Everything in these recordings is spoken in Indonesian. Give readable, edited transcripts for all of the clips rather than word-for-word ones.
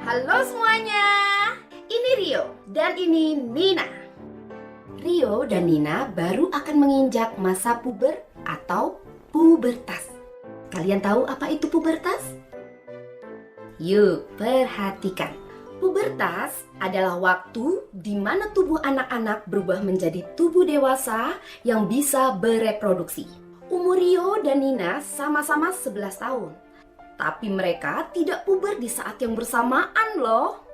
Halo semuanya, ini Rio dan ini Nina. Rio dan Nina baru akan menginjak masa puber atau pubertas. Kalian tahu apa itu pubertas? Yuk, perhatikan. Pubertas adalah waktu di mana tubuh anak-anak berubah menjadi tubuh dewasa yang bisa bereproduksi. Umur Rio dan Nina sama-sama 11 tahun. Tapi mereka tidak puber di saat yang bersamaan loh.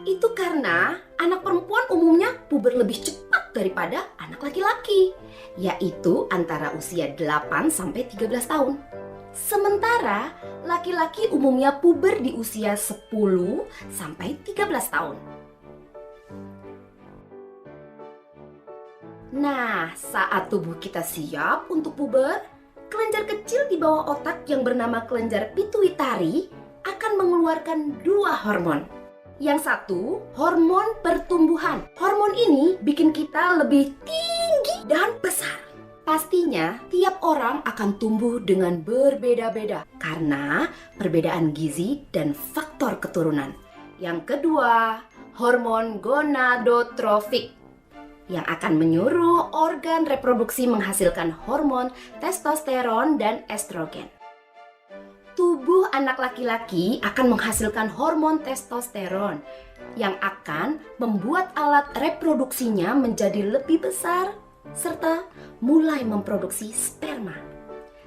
Itu karena anak perempuan umumnya puber lebih cepat daripada anak laki-laki, yaitu antara usia 8 sampai 13 tahun. Sementara laki-laki umumnya puber di usia 10 sampai 13 tahun. Nah, saat tubuh kita siap untuk puber, kelenjar kecil di bawah otak yang bernama kelenjar pituitari akan mengeluarkan dua hormon. Yang satu, hormon pertumbuhan. Hormon ini bikin kita lebih tinggi dan besar. Pastinya tiap orang akan tumbuh dengan berbeda-beda karena perbedaan gizi dan faktor keturunan. Yang kedua, hormon gonadotrofik yang akan menyuruh organ reproduksi menghasilkan hormon testosteron dan estrogen. Tubuh anak laki-laki akan menghasilkan hormon testosteron yang akan membuat alat reproduksinya menjadi lebih besar serta mulai memproduksi sperma.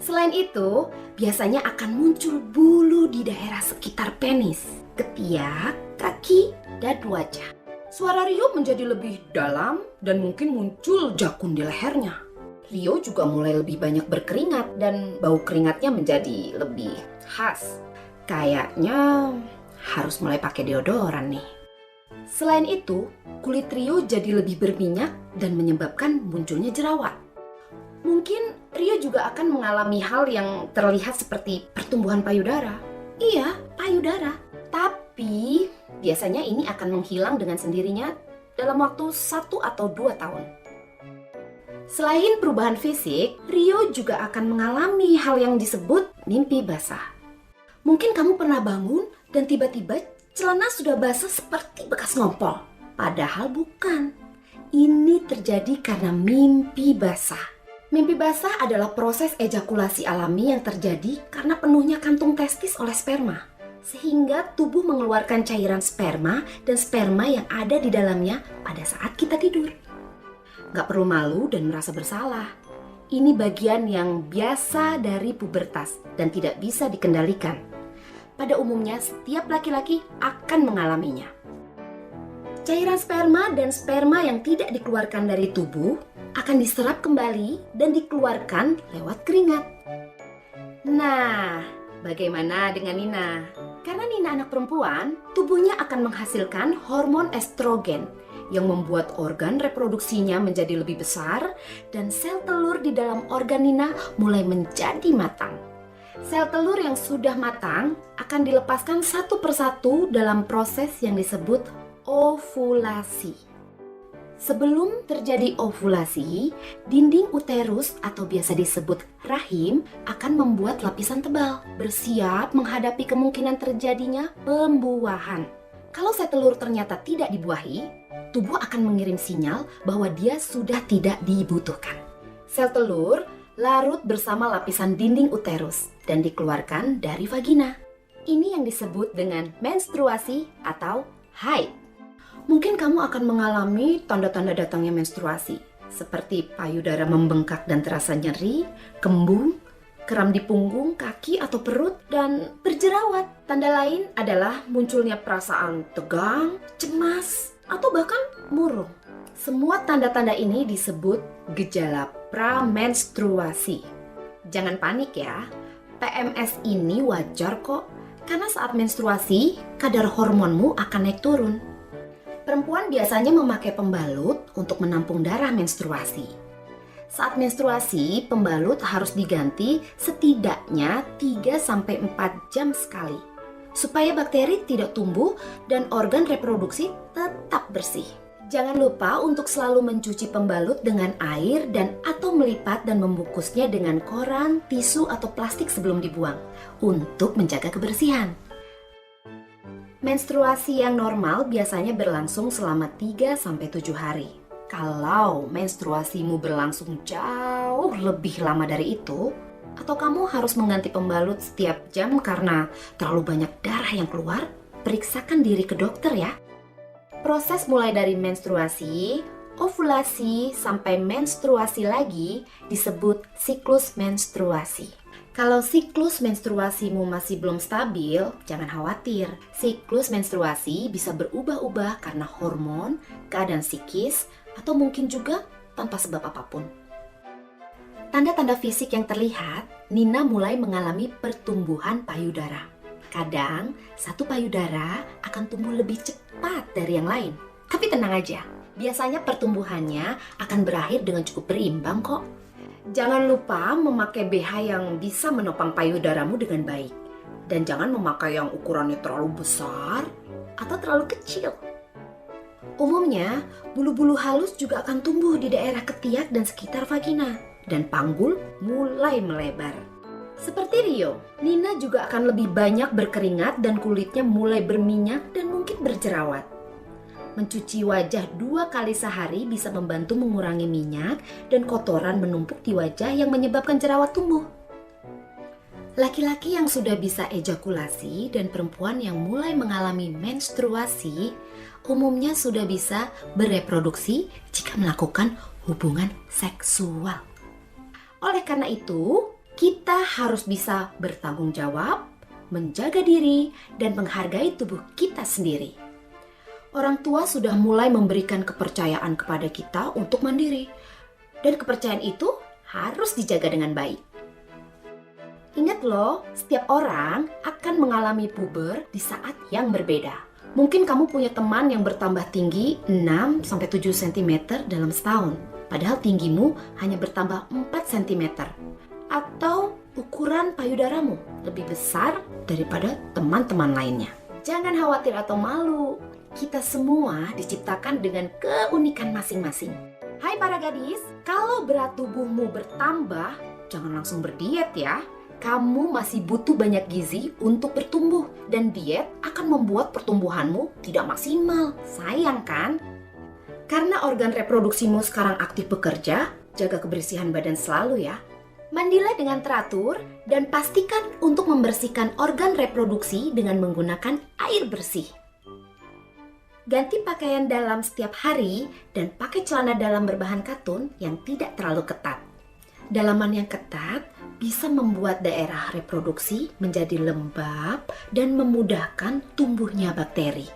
Selain itu, biasanya akan muncul bulu di daerah sekitar penis, ketiak, kaki, dan wajah. Suara Rio menjadi lebih dalam dan mungkin muncul jakun di lehernya. Rio juga mulai lebih banyak berkeringat dan bau keringatnya menjadi lebih khas. Kayaknya harus mulai pakai deodoran nih. Selain itu, kulit Rio jadi lebih berminyak dan menyebabkan munculnya jerawat. Mungkin Rio juga akan mengalami hal yang terlihat seperti pertumbuhan payudara. Iya, payudara. Tapi biasanya ini akan menghilang dengan sendirinya dalam waktu 1 atau 2 tahun. Selain perubahan fisik, Rio juga akan mengalami hal yang disebut mimpi basah. Mungkin kamu pernah bangun dan tiba-tiba celana sudah basah seperti bekas ngompol. Padahal bukan. Ini terjadi karena mimpi basah. Mimpi basah adalah proses ejakulasi alami yang terjadi karena penuhnya kantung testis oleh sperma, sehingga tubuh mengeluarkan cairan sperma dan sperma yang ada di dalamnya pada saat kita tidur. Gak perlu malu dan merasa bersalah. Ini bagian yang biasa dari pubertas dan tidak bisa dikendalikan. Pada umumnya setiap laki-laki akan mengalaminya. Cairan sperma dan sperma yang tidak dikeluarkan dari tubuh akan diserap kembali dan dikeluarkan lewat keringat. Nah, bagaimana dengan Nina? Karena Nina anak perempuan, tubuhnya akan menghasilkan hormon estrogen yang membuat organ reproduksinya menjadi lebih besar dan sel telur di dalam organ Nina mulai menjadi matang. Sel telur yang sudah matang akan dilepaskan satu persatu dalam proses yang disebut ovulasi. Sebelum terjadi ovulasi, dinding uterus atau biasa disebut rahim akan membuat lapisan tebal, bersiap menghadapi kemungkinan terjadinya pembuahan. Kalau sel telur ternyata tidak dibuahi, tubuh akan mengirim sinyal bahwa dia sudah tidak dibutuhkan. Sel telur larut bersama lapisan dinding uterus dan dikeluarkan dari vagina. Ini yang disebut dengan menstruasi atau haid. Mungkin kamu akan mengalami tanda-tanda datangnya menstruasi, seperti payudara membengkak dan terasa nyeri, kembung, kram di punggung, kaki atau perut, dan berjerawat. Tanda lain adalah munculnya perasaan tegang, cemas, atau bahkan murung. Semua tanda-tanda ini disebut gejala pramenstruasi. Jangan panik ya, PMS ini wajar kok, karena saat menstruasi, kadar hormonmu akan naik turun. Perempuan biasanya memakai pembalut untuk menampung darah menstruasi. Saat menstruasi, pembalut harus diganti setidaknya 3-4 jam sekali, supaya bakteri tidak tumbuh dan organ reproduksi tetap bersih. Jangan lupa untuk selalu mencuci pembalut dengan air dan atau melipat dan membungkusnya dengan koran, tisu atau plastik sebelum dibuang untuk menjaga kebersihan. Menstruasi yang normal biasanya berlangsung selama 3-7 hari. Kalau menstruasimu berlangsung jauh lebih lama dari itu, atau kamu harus mengganti pembalut setiap jam karena terlalu banyak darah yang keluar, periksakan diri ke dokter ya. Proses mulai dari menstruasi, ovulasi, sampai menstruasi lagi disebut siklus menstruasi. Kalau siklus menstruasimu masih belum stabil, jangan khawatir. Siklus menstruasi bisa berubah-ubah karena hormon, keadaan psikis, atau mungkin juga tanpa sebab apapun. Tanda-tanda fisik yang terlihat, Nina mulai mengalami pertumbuhan payudara. Kadang, satu payudara akan tumbuh lebih cepat dari yang lain. Tapi tenang aja, biasanya pertumbuhannya akan berakhir dengan cukup berimbang kok. Jangan lupa memakai BH yang bisa menopang payudaramu dengan baik. Dan jangan memakai yang ukurannya terlalu besar atau terlalu kecil. Umumnya, bulu-bulu halus juga akan tumbuh di daerah ketiak dan sekitar vagina. Dan panggul mulai melebar. Seperti Rio, Nina juga akan lebih banyak berkeringat dan kulitnya mulai berminyak dan mungkin berjerawat. Mencuci wajah 2 kali sehari bisa membantu mengurangi minyak dan kotoran menumpuk di wajah yang menyebabkan jerawat tumbuh. Laki-laki yang sudah bisa ejakulasi dan perempuan yang mulai mengalami menstruasi umumnya sudah bisa bereproduksi jika melakukan hubungan seksual. Oleh karena itu, kita harus bisa bertanggung jawab, menjaga diri, dan menghargai tubuh kita sendiri. Orang tua sudah mulai memberikan kepercayaan kepada kita untuk mandiri. Dan kepercayaan itu harus dijaga dengan baik. Ingat loh, setiap orang akan mengalami puber di saat yang berbeda. Mungkin kamu punya teman yang bertambah tinggi 6-7 cm dalam setahun. Padahal tinggimu hanya bertambah 4 cm. Atau ukuran payudaramu lebih besar daripada teman-teman lainnya. Jangan khawatir atau malu. Kita semua diciptakan dengan keunikan masing-masing. Hai para gadis, kalau berat tubuhmu bertambah, jangan langsung berdiet ya. Kamu masih butuh banyak gizi untuk bertumbuh. Dan diet akan membuat pertumbuhanmu tidak maksimal. Sayang kan? Karena organ reproduksimu sekarang aktif bekerja, jaga kebersihan badan selalu ya. Mandilah dengan teratur dan pastikan untuk membersihkan organ reproduksi dengan menggunakan air bersih. Ganti pakaian dalam setiap hari dan pakai celana dalam berbahan katun yang tidak terlalu ketat. Dalaman yang ketat bisa membuat daerah reproduksi menjadi lembab dan memudahkan tumbuhnya bakteri.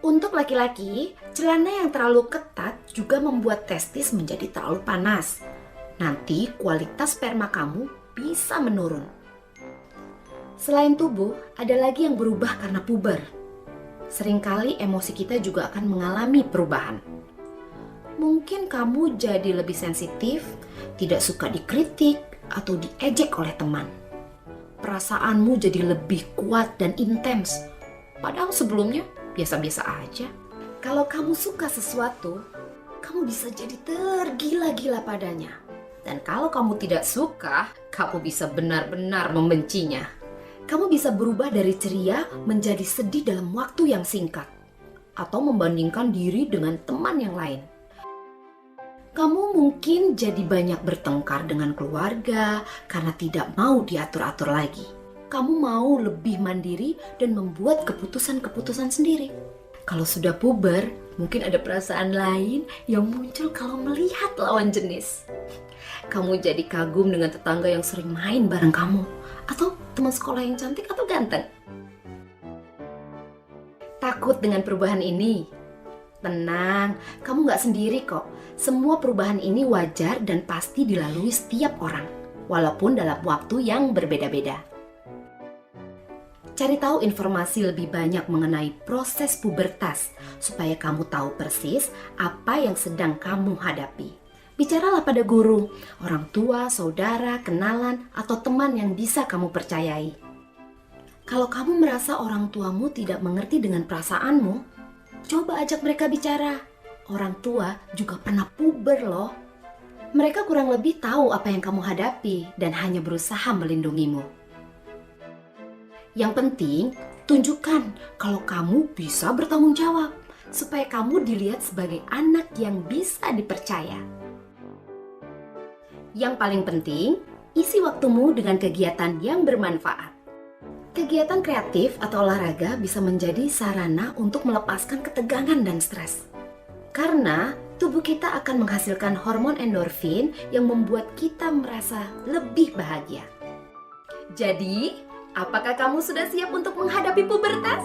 Untuk laki-laki, celana yang terlalu ketat juga membuat testis menjadi terlalu panas. Nanti kualitas sperma kamu bisa menurun. Selain tubuh, ada lagi yang berubah karena puber. Seringkali emosi kita juga akan mengalami perubahan. Mungkin kamu jadi lebih sensitif, tidak suka dikritik atau diejek oleh teman. Perasaanmu jadi lebih kuat dan intens, padahal sebelumnya biasa-biasa aja. Kalau kamu suka sesuatu, kamu bisa jadi tergila-gila padanya. Dan kalau kamu tidak suka, kamu bisa benar-benar membencinya. Kamu bisa berubah dari ceria menjadi sedih dalam waktu yang singkat. Atau membandingkan diri dengan teman yang lain. Kamu mungkin jadi banyak bertengkar dengan keluarga karena tidak mau diatur-atur lagi. Kamu mau lebih mandiri dan membuat keputusan-keputusan sendiri. Kalau sudah puber, mungkin ada perasaan lain yang muncul kalau melihat lawan jenis. Kamu jadi kagum dengan tetangga yang sering main bareng kamu. Atau teman sekolah yang cantik atau ganteng. Takut dengan perubahan ini? Tenang, kamu gak sendiri kok. Semua perubahan ini wajar dan pasti dilalui setiap orang. Walaupun dalam waktu yang berbeda-beda. Cari tahu informasi lebih banyak mengenai proses pubertas. Supaya kamu tahu persis apa yang sedang kamu hadapi. Bicaralah pada guru, orang tua, saudara, kenalan, atau teman yang bisa kamu percayai. Kalau kamu merasa orang tuamu tidak mengerti dengan perasaanmu, coba ajak mereka bicara. Orang tua juga pernah puber loh. Mereka kurang lebih tahu apa yang kamu hadapi dan hanya berusaha melindungimu. Yang penting, Tunjukkan kalau kamu bisa bertanggung jawab, supaya kamu dilihat sebagai anak yang bisa dipercaya. Yang paling penting, isi waktumu dengan kegiatan yang bermanfaat. Kegiatan kreatif atau olahraga bisa menjadi sarana untuk melepaskan ketegangan dan stres. Karena tubuh kita akan menghasilkan hormon endorfin yang membuat kita merasa lebih bahagia. Jadi, apakah kamu sudah siap untuk menghadapi pubertas?